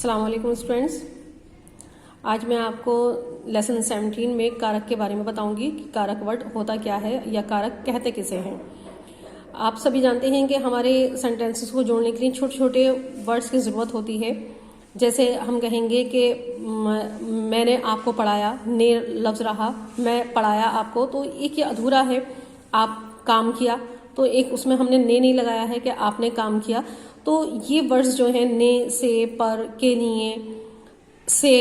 अस्सलाम वालेकुम स्टूडेंट्स। आज मैं आपको लेसन 17 में कारक के बारे में बताऊंगी कि कारक वर्ड होता क्या है या कारक कहते किसे हैं। आप सभी जानते हैं कि हमारे सेंटेंसेस को जोड़ने के लिए छोटे छोटे वर्ड्स की ज़रूरत होती है। जैसे हम कहेंगे कि मैंने आपको पढ़ाया, ने लफ्ज़ रहा, मैं पढ़ाया आपको, तो एक ये अधूरा है। आप काम किया, तो एक उसमें हमने ने नहीं लगाया है कि आपने काम किया। तो ये वर्ड्स जो हैं ने, से, पर, के लिए, से,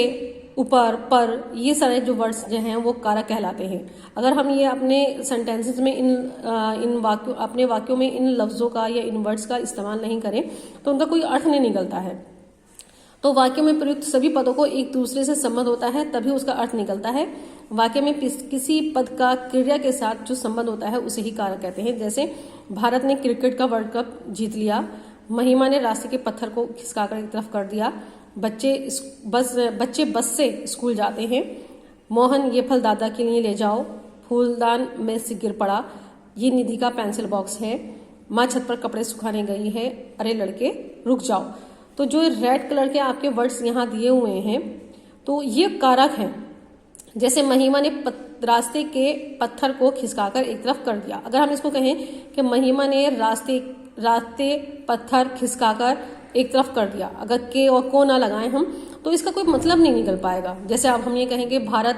ऊपर, पर, ये सारे जो वर्ड्स जो हैं वो कारक कहलाते हैं। अगर हम ये अपने सेंटेंसेस में अपने वाक्यों में इन लफ्ज़ों का या इन वर्ड्स का इस्तेमाल नहीं करें तो उनका कोई अर्थ नहीं निकलता है। तो वाक्य में प्रयुक्त सभी पदों को एक दूसरे से संबंध होता है, तभी उसका अर्थ निकलता है। वाक्य में किसी पद का क्रिया के साथ जो संबंध होता है उसे ही कारक कहते हैं। जैसे भारत ने क्रिकेट का वर्ल्ड कप जीत लिया, महिमा ने रास्ते के पत्थर को खिसकाकर एक तरफ कर दिया, बच्चे बस से स्कूल जाते हैं, मोहन ये फल दादा के लिए ले जाओ, फूलदान में से गिर पड़ा, ये निधि का पेंसिल बॉक्स है, माँ छत पर कपड़े सुखाने गई है, अरे लड़के रुक जाओ। तो जो रेड कलर के आपके वर्ड्स यहाँ दिए हुए हैं तो ये कारक हैं। जैसे महिमा ने रास्ते के पत्थर को खिसकाकर एक तरफ कर दिया। अगर हम इसको कहें कि महिमा ने रास्ते पत्थर खिसकाकर एक तरफ कर दिया, अगर के और को ना लगाएं हम तो इसका कोई मतलब नहीं निकल पाएगा। जैसे अब हम ये कहेंगे भारत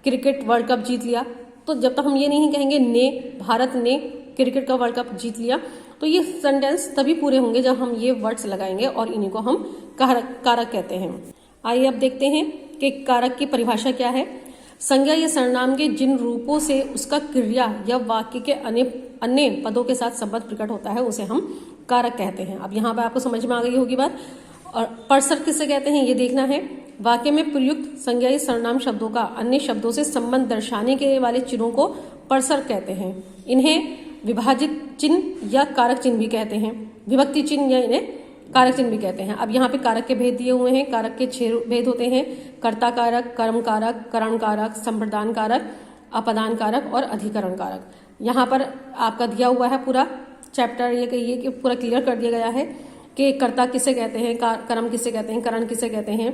क्रिकेट वर्ल्ड कप जीत लिया, तो जब तक हम ये नहीं कहेंगे ने भारत ने क्रिकेट का वर्ल्ड कप जीत लिया, तो ये सेंटेंस तभी पूरे होंगे जब हम ये वर्ड्स लगाएंगे और इन्हीं को हम कारक कहते हैं। आइए अब देखते हैं कि कारक की परिभाषा क्या है। संज्ञा या सर्वनाम के जिन रूपों से उसका क्रिया या वाक्य के अन्य पदों के साथ संबंध प्रकट होता है उसे हम कारक कहते हैं। अब यहाँ पर आपको समझ में आ गई होगी बात। और परसर किसे कहते हैं ये देखना है। वाक्य में प्रयुक्त संज्ञा या सर्वनाम शब्दों का अन्य शब्दों से संबंध दर्शाने के वाले चिन्हों को परसर कहते हैं। इन्हें विभाजित चिन्ह या कारक चिन्ह भी कहते हैं, विभक्ति चिन्ह या इन्हें कारक चिन्ह भी कहते हैं। अब यहाँ पे कारक के भेद दिए हुए हैं। कारक के 6 भेद होते हैं: कर्ता कारक, कर्म कारक, करण कारक, संप्रदान कारक, अपदान कारक और अधिकरण कारक। यहाँ पर आपका दिया हुआ है पूरा चैप्टर, ये कहिए कि पूरा क्लियर कर दिया गया है कि कर्ता किसे कहते हैं, कर्म किसे कहते हैं, करण किसे कहते हैं।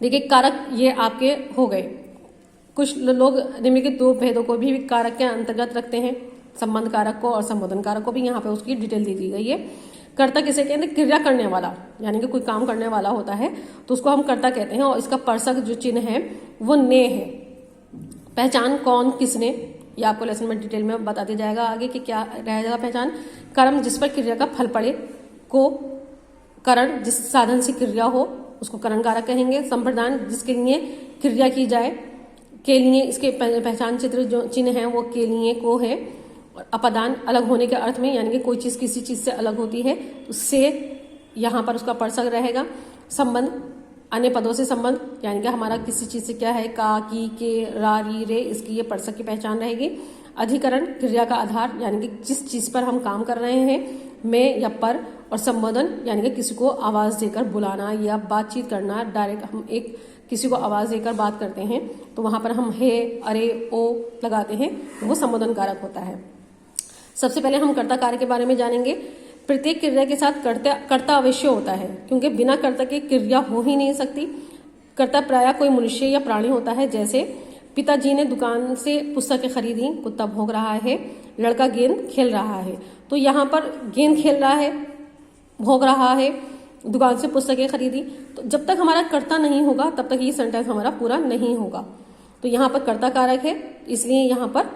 देखिए कारक ये आपके हो गए। कुछ लोग निम्नलिखित 2 भेदों को भी कारक के अंतर्गत रखते हैं, संबंध कारक को और संबोधन कारक को भी। यहाँ पे उसकी डिटेल दी गई है। कर्ता किसे कहते हैं? क्रिया करने वाला, यानी कि कोई काम करने वाला होता है तो उसको हम कर्ता कहते हैं। और इसका परसक जो चिन्ह है वो ने है। पहचान कौन किसने, ये आपको लेसन में डिटेल में बता दिया जाएगा आगे कि क्या रहेगा पहचान। कर्म जिस पर क्रिया का फल पड़े को करण जिस साधन से क्रिया हो उसको करण कारक कहेंगे। संप्रदान जिसके लिए क्रिया की जाए, के लिए इसके पहचान चित्र जो चिन्ह है वो के लिए को है। और अपदान अलग होने के अर्थ में, यानी कि कोई चीज किसी चीज से अलग होती है उससे यहाँ पर उसका परसक रहेगा। संबंध अन्य पदों से संबंध, यानी कि हमारा किसी चीज से क्या है, का, की, के, रा, री, रे, इसकी ये परसक की पहचान रहेगी। अधिकरण क्रिया का आधार, यानी कि जिस चीज पर हम काम कर रहे हैं, में या पर। और संबोधन यानी कि किसी को आवाज देकर बुलाना या बातचीत करना। डायरेक्ट हम एक किसी को आवाज देकर बात करते हैं तो वहां पर हम हे, अरे, ओ लगाते हैं, तो वो संबोधन कारक होता है। सबसे पहले हम कर्ता कारक के बारे में जानेंगे। प्रत्येक क्रिया के साथ कर्ता अवश्य होता है, क्योंकि बिना कर्ता के क्रिया हो ही नहीं सकती। कर्ता प्रायः कोई मनुष्य या प्राणी होता है। जैसे पिताजी ने दुकान से पुस्तकें खरीदी, कुत्ता भौंक रहा है, लड़का गेंद खेल रहा है। तो यहाँ पर गेंद खेल रहा है, भौंक रहा है, दुकान से पुस्तकें खरीदी। तो जब तक हमारा कर्ता नहीं होगा तब तक ये सेंटेंस हमारा पूरा नहीं होगा। तो यहाँ पर कर्ता कारक है, इसलिए यहाँ पर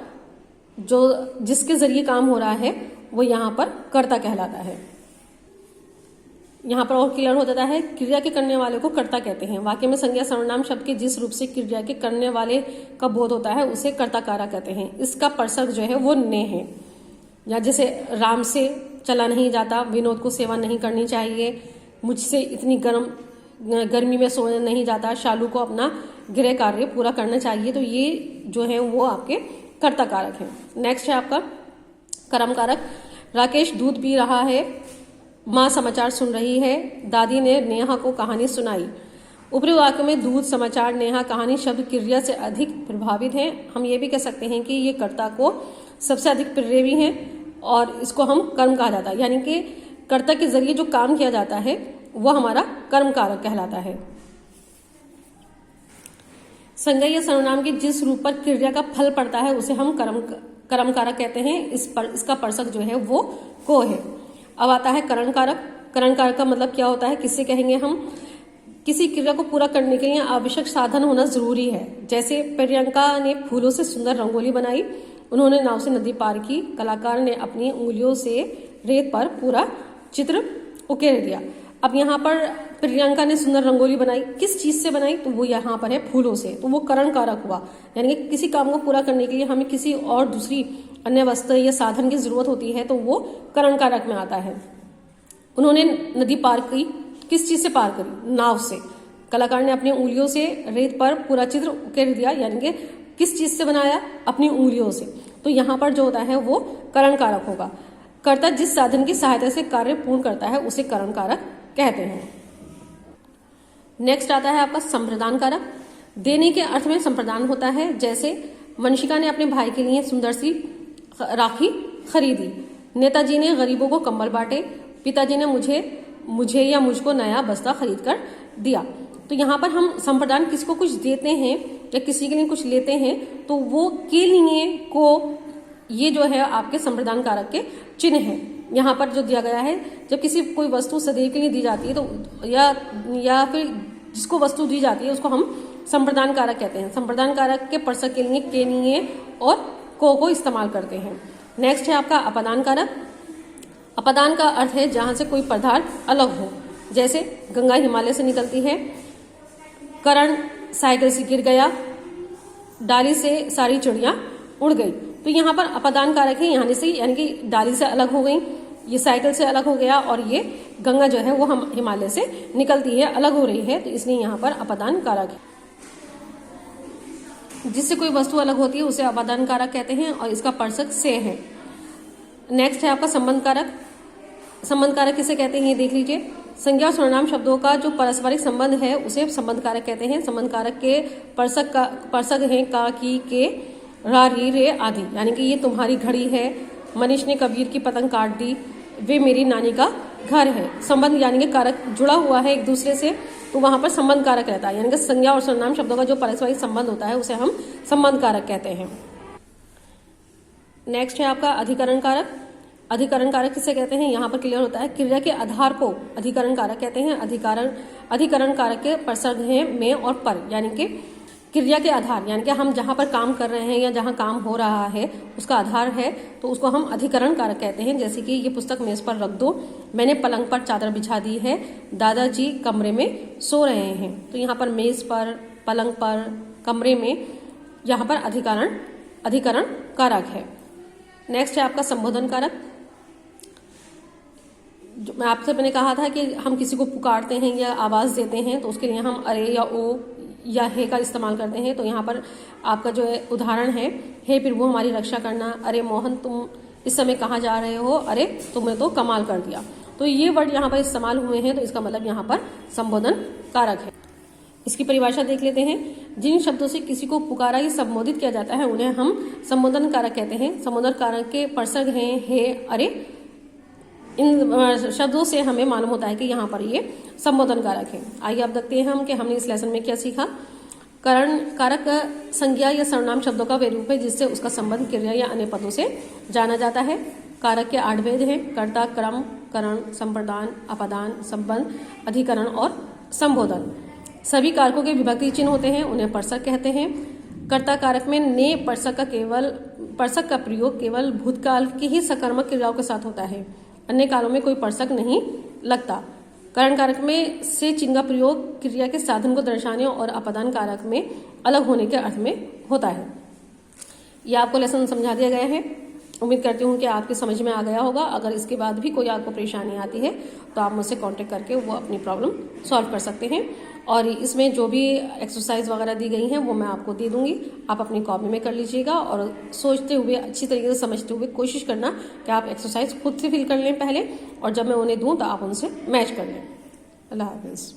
जो जिसके जरिए काम हो रहा है वो यहाँ पर कर्ता कहलाता है। यहाँ पर और क्लियर हो जाता है, क्रिया के करने वाले को कर्ता कहते हैं। वाक्य में संज्ञा सर्वनाम शब्द के जिस रूप से क्रिया के करने वाले का बोध होता है उसे कर्ता कारक कहते हैं। इसका परसक जो है वो ने है। या जैसे राम से चला नहीं जाता, विनोद को सेवा नहीं करनी चाहिए, मुझसे इतनी गर्मी में सोने नहीं जाता, शालू को अपना गृह कार्य पूरा करना चाहिए। तो ये जो है वो आपके कर्ता कारक है। नेक्स्ट है आपका कर्म कारक। राकेश दूध पी रहा है, माँ समाचार सुन रही है, दादी ने नेहा को कहानी सुनाई। ऊपरी वाक्य में दूध, समाचार, नेहा, कहानी शब्द क्रिया से अधिक प्रभावित हैं। हम ये भी कह सकते हैं कि ये कर्ता को सबसे अधिक प्रेरय भी हैं और इसको हम कर्म कहा जाता है। यानी कि कर्ता के जरिए जो काम किया जाता है वह हमारा कर्म कारक कहलाता है। संज्ञा या सर्वनाम के जिस रूप पर क्रिया का फल पड़ता है उसे हम कर्म कारक कहते हैं। इसका पर्षक जो है वो को है। अब आता है करण कारक। करण कारक का मतलब क्या होता है, किससे कहेंगे हम, किसी क्रिया को पूरा करने के लिए आवश्यक साधन होना जरूरी है। जैसे प्रियंका ने फूलों से सुंदर रंगोली बनाई, उन्होंने नाव से नदी पार की, कलाकार ने अपनी उंगलियों से रेत पर पूरा चित्र उकेर दिया। अब यहाँ पर प्रियंका ने सुंदर रंगोली बनाई, किस चीज से बनाई, तो वो यहाँ पर है फूलों से, तो वो करण कारक हुआ। यानी कि किसी काम को पूरा करने के लिए हमें किसी और दूसरी अन्य वस्तु या साधन की जरूरत होती है, तो वो करण कारक में आता है। उन्होंने नदी पार की, किस चीज से पार करी, नाव से। कलाकार ने अपनी उंगलियों से रेत पर पूरा चित्र उकेर दिया, यानी कि किस चीज से बनाया, अपनी उंगलियों से। तो यहाँ पर जो होता है वो करण कारक होगा। कर्ता जिस साधन की सहायता से कार्य पूर्ण करता है उसे करण कारक कहते हैं। नेक्स्ट आता है आपका संप्रदान कारक। देने के अर्थ में संप्रदान होता है। जैसे वंशिका ने अपने भाई के लिए सुंदर सी राखी खरीदी, नेताजी ने गरीबों को कंबल बांटे, पिताजी ने मुझे या मुझको नया बस्ता खरीद कर दिया। तो यहाँ पर हम संप्रदान किसको कुछ देते हैं या किसी के लिए कुछ लेते हैं, तो वो के लिए को, ये जो है आपके संप्रदान कारक के चिन्ह है। यहाँ पर जो दिया गया है, जब किसी कोई वस्तु सदैव के लिए दी जाती है तो या फिर जिसको वस्तु दी जाती है उसको हम संप्रदान कारक कहते हैं। संप्रदान कारक के पर्षक के लिए के लिए और को इस्तेमाल करते हैं। नेक्स्ट है आपका अपादान कारक। अपादान का अर्थ है जहां से कोई पदार्थ अलग हो। जैसे गंगा हिमालय से निकलती है, करण साइकिल से गिर गया, डाली से सारी चिड़िया उड़ गई। तो यहाँ पर अपादान कारक है, यहाँ से यानी कि डाली से अलग हो गई, ये साइकिल से अलग हो गया, और ये गंगा जो है वो हम हिमालय से निकलती है, अलग हो रही है, तो इसलिए यहाँ पर अपादान कारक है। जिससे कोई वस्तु अलग होती है उसे अपादान कारक कहते हैं और इसका पर्षक से है। नेक्स्ट है आपका संबंध कारक। संबंध कारक किसे कहते हैं ये देख लीजिए। संज्ञा और सर्वनाम शब्दों का जो पारस्परिक संबंध है उसे संबंध कारक कहते हैं। संबंध कारक के पर्षक हैं का, की, के, रा, री, रे आदि। यानी कि ये तुम्हारी घड़ी है, मनीष ने कबीर की पतंग काट दी, वे मेरी नानी का घर है। संबंध यानी कि कारक जुड़ा हुआ है एक दूसरे से, तो वहां पर संबंध कारक रहता है। यानी कि संज्ञा और सर्वनाम शब्दों का जो पारस्परिक संबंध होता है उसे हम संबंध कारक कहते हैं। नेक्स्ट है आपका अधिकरण कारक। अधिकरण कारक किसे कहते हैं, यहाँ पर क्लियर होता है। क्रिया के आधार को अधिकरण कारक कहते हैं। अधिकरण कारक के पर्षक हैं में और पर, यानी कि क्रिया के आधार, यानी कि हम जहां पर काम कर रहे हैं या जहां काम हो रहा है उसका आधार है, तो उसको हम अधिकरण कारक कहते हैं। जैसे कि ये पुस्तक मेज पर रख दो, मैंने पलंग पर चादर बिछा दी है, दादाजी कमरे में सो रहे हैं। तो यहाँ पर मेज पर, पलंग पर, कमरे में, यहाँ पर अधिकरण कारक है। नेक्स्ट है आपका संबोधन कारक। जो मैंने कहा था कि हम किसी को पुकारते हैं या आवाज देते हैं तो उसके लिए हम अरे या ओ या हे का इस्तेमाल करते हैं। तो यहाँ पर आपका जो है उदाहरण है, हे प्रभु हमारी रक्षा करना, अरे मोहन तुम इस समय कहाँ जा रहे हो, अरे तुमने तो कमाल कर दिया। तो ये वर्ड यहाँ पर इस्तेमाल हुए हैं, तो इसका मतलब यहाँ पर संबोधन कारक है। इसकी परिभाषा देख लेते हैं। जिन शब्दों से किसी को पुकारा या संबोधित किया जाता है उन्हें हम संबोधन कारक कहते हैं। संबोधन कारक के पर्षक हैं हे, अरे। इन शब्दों से हमें मालूम होता है कि यहाँ पर ये संबोधन कारक है। आइए अब देखते हैं हम कि हमने इस लेसन में क्या सीखा। करण कारक संज्ञा या सर्वनाम शब्दों का वे रूप है जिससे उसका संबंध क्रिया या अन्य पदों से जाना जाता है। कारक के 8 भेद हैं: कर्ता, क्रम, करण, संप्रदान, अपादान, संबंध, अधिकरण और संबोधन। सभी कारकों के विभक्ति चिन्ह होते हैं, उन्हें पर्षक कहते हैं। कर्ता कारक में ने पर्षक का प्रयोग केवल भूतकाल की ही सकर्मक क्रियाओं के साथ होता है, अन्य कालों में कोई पर्षक नहीं लगता। करण कारक में से चिन्ह का प्रयोग क्रिया के साधन को दर्शाने और अपादान कारक में अलग होने के अर्थ में होता है। यह आपको लेसन समझा दिया गया है। उम्मीद करती हूँ कि आपके समझ में आ गया होगा। अगर इसके बाद भी कोई आपको परेशानी आती है तो आप मुझसे कांटेक्ट करके वो अपनी प्रॉब्लम सॉल्व कर सकते हैं। और इसमें जो भी एक्सरसाइज वगैरह दी गई हैं वो मैं आपको दे दूंगी, आप अपनी कॉपी में कर लीजिएगा और सोचते हुए, अच्छी तरीके से समझते हुए कोशिश करना कि आप एक्सरसाइज खुद से फिल कर लें पहले, और जब मैं उन्हें दूं तो आप उनसे मैच कर लें। अल्लाह हाफिज़।